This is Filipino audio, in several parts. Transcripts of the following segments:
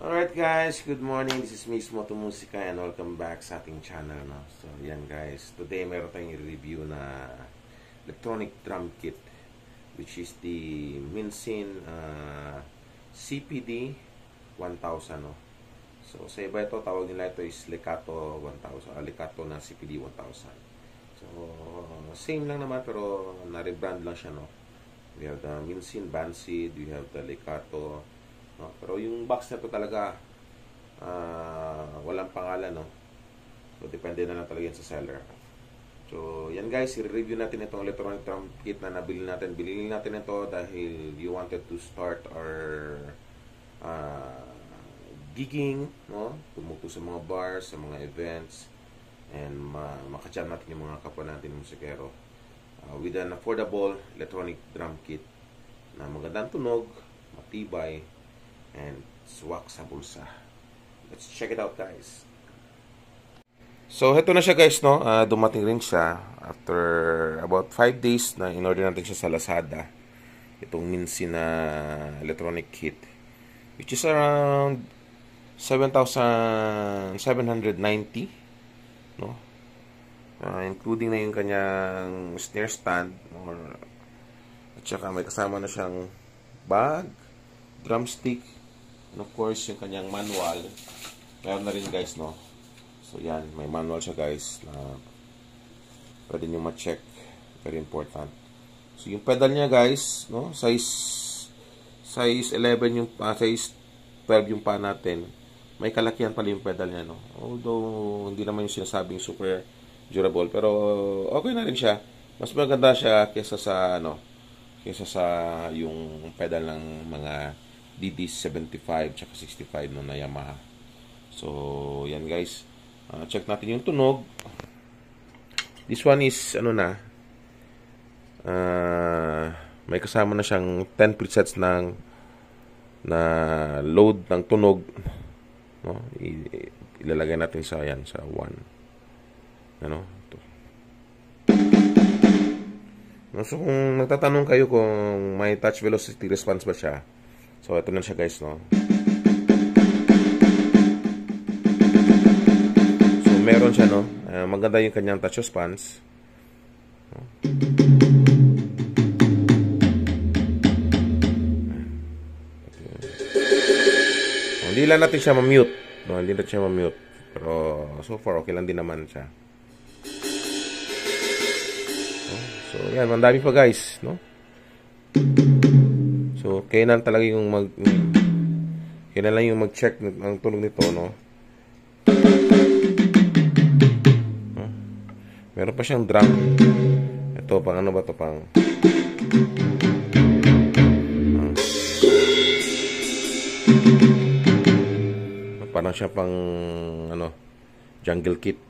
Alright guys, good morning. This is Miss Moto Musica and welcome back sa ating channel. No? So yan guys, today meron tayong i-review na electronic drum kit which is the Minsin CPD 1000. No? So sa iba ito, tawag nila ito is Lecato 1000, Lecato na CPD 1000. So same lang naman pero na-rebrand lang siya. No? We have the Minsin Bandseed, we have the Lecato. No? Pero yung box na to talaga walang pangalan, no? So depende na lang talaga yan sa seller. So yan guys, i-review natin itong electronic drum kit na nabili natin. Bilhin natin ito dahil you wanted to start our gigging, no? Tumuto sa mga bars, sa mga events, and makajam natin yung mga kapwa natin musikero with an affordable electronic drum kit na magandang tunog, matibay, and swak sa bulsa. Let's check it out guys. So heto na siya guys, no? Dumating rin siya after about 5 days na in-order natin siya sa Lazada. Itong Minsin na electronic kit which is around 7,790, no? Including na yung kanyang snare stand at saka may kasama na siyang bag, drumstick, and of course, yung kanyang manual. Meron na rin guys, no? So, yan. May manual siya guys na pwede nyo ma-check. Very important. So, yung pedal niya guys, no? Size 11 yung size 12 yung pa natin. May kalakihan pala yung pedal niya, no? Although, hindi naman yung sinasabing super durable. Pero, okay na rin siya. Mas maganda siya kesa sa, kesa sa yung pedal ng mga DD75 tsaka 65 no, na Yamaha. So, yan guys. Check natin yung tunog. This one is, may kasama na siyang 10 presets na load ng tunog. No? Ilalagay natin sa 1. Ano? Ito. No, so, kung nagtatanong kayo kung may touch velocity response ba siya, so, ito na siya guys, no? So, meron siya, no? Maganda yung kanyang touch response. No? So, hindi lang natin siya ma-mute. No? Hindi natin siya ma-mute. Pero, so far, okay lang din naman siya. No? So, yan. Mandami pa guys, no? So, kailan talaga yung kailan lang yung mag-check ng tunog nito, no? Meron pa siyang drum. Ito, pang ano ba ito? Parang siya pang, jungle kit.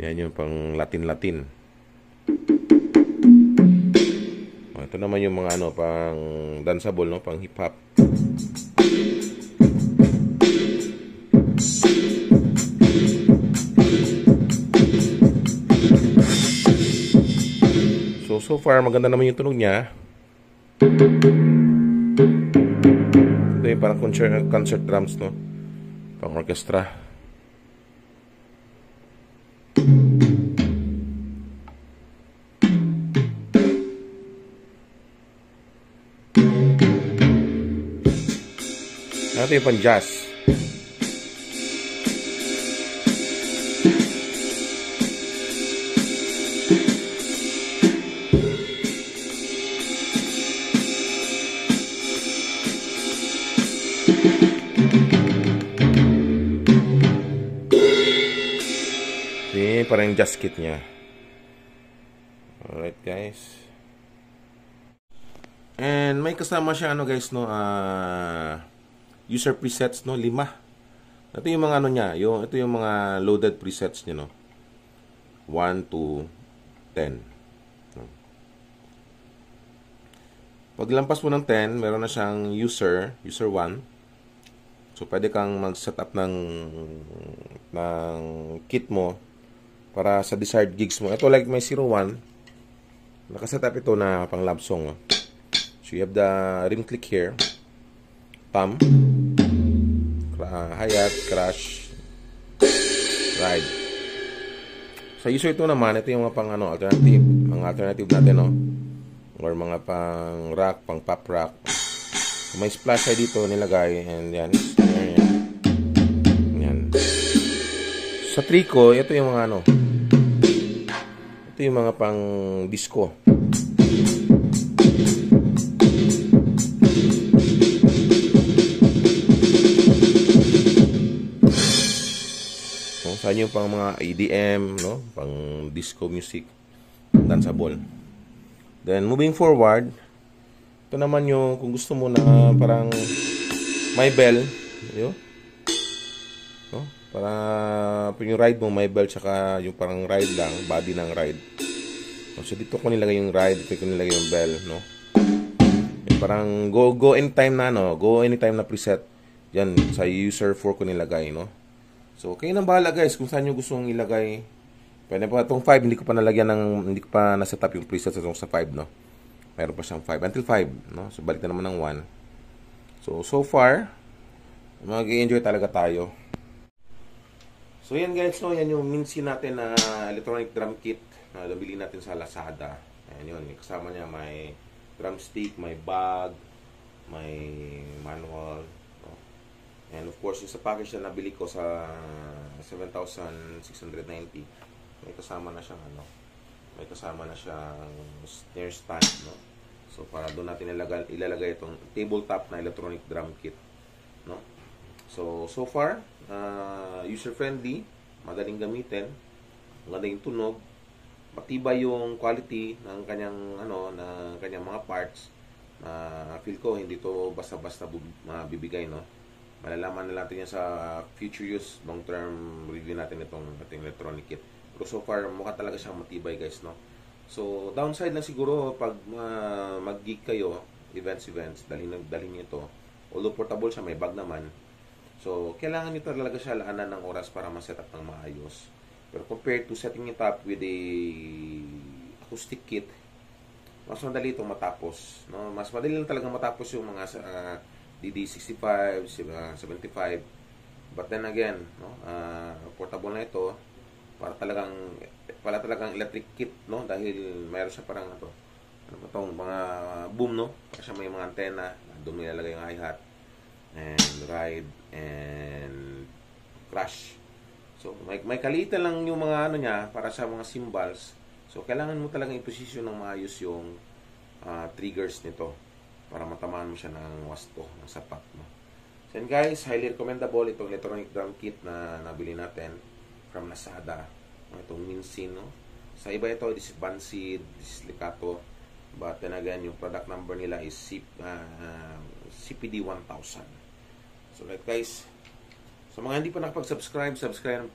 Yan yung pang Latin. Ito naman yung mga pang danceable, no? Pang hip hop. So far maganda naman yung tunog niya. Ito yung parang concert drums, no? Pang orchestra. Ito yung pang jazz. Ini parang jazz kit niya. Alright guys. And may kasama siya guys, no? User presets, no? 5. Ito yung mga niya, ito yung mga loaded presets niya, no? 1 to 10. No? Pag lampas mo ng 10, meron na siyang user 1. So pwede kang mag-setup ng kit mo para sa desired gigs mo. Ito like may 01, nakaset up ito na pang love song. No? So you have the rim click here, thumb, hi-hat, crash, ride. Sa user ito naman, ito yung mga pang alternative, mga alternative natin, no? Or mga pang rock, pang pop rock. So, may splash ay dito nilagay, and yan. Sa Trico, ito yung mga ito yung mga pang disco. So, saan yung pang mga EDM, no? Pang disco music, danceable. Then, moving forward, ito naman yung, kung gusto mo na parang may bell, yun. No? Para yung ride mo, may bell, tsaka yung parang ride lang, body ng ride. So, dito ko nilagay yung ride, dito ko nilagay yung bell, no? Yung parang go anytime na, no? Go anytime na preset. Yan, sa user 4 ko nilagay, no? So, kayo nang bahala, guys, kung saan nyo gustong ilagay. Pwede pa itong 5, hindi ko pa nalagyan hindi ko pa naset up yung preset sa 5, no? Meron pa siyang 5, until 5, no? So, balik na naman ng 1. So far, mag-i-enjoy talaga tayo. So yan guys, no, yan yung minsi natin na electronic drum kit na nabili natin sa Lazada. Ayan yun, kasama niya may drumstick, may bag, may manual, no? And of course, yung sa package na nabili ko sa 7,690, may kasama na siyang may kasama na siyang snare stand, no? So para doon natin ilalagay itong tabletop na electronic drum kit, no? So far, user-friendly, madaling gamitin, magandang tunog, matibay yung quality ng kanyang ng kanyang mga parts. Feel ko hindi to basta-basta bibigay, no. Malalaman na natin yan sa future use, long-term review natin itong ating electronic kit. Pero so far, mukha talaga siyang matibay, guys, no. So downside lang siguro pag mag-gig kayo, events, dalhin niyo ito. Although portable siya, may bag naman. So, kailangan nyo talaga siya laanan ng oras para ma-set up ng maayos. Pero compared to setting it up with a acoustic kit, mas madali itong matapos. No? Mas madali lang talaga matapos yung mga DD65, 75. But then again, no? Portable na ito para talagang electric kit, no? Dahil mayroon siya parang itong mga boom, no? Para siya may mga antena, doon nilalagay yung hi-hat and ride and crash. So may kalitan lang yung mga niya para sa mga cymbals. So kailangan mo talagang i-position ng maayos yung triggers nito para matamaan mo siya ng wasto, ng sapat, no? So and guys, highly recommendable itong electronic drum kit na nabili natin from Lazada. Itong Minsin, no? Sa iba ito, this is Bansid, this is Licato. But then again, yung product number nila is CPD 1000. So right guys, sa mga hindi pa nakapag-subscribe,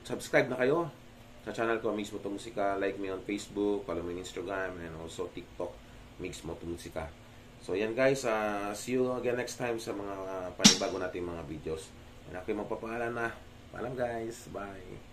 subscribe na kayo sa channel ko, Mix Moto Musika. Like me on Facebook, follow me on Instagram, and also TikTok, Mix Moto Musika. So yan guys, see you again next time sa mga panibago nating mga videos. And ako'y magpapaalam na. Paalam guys, bye!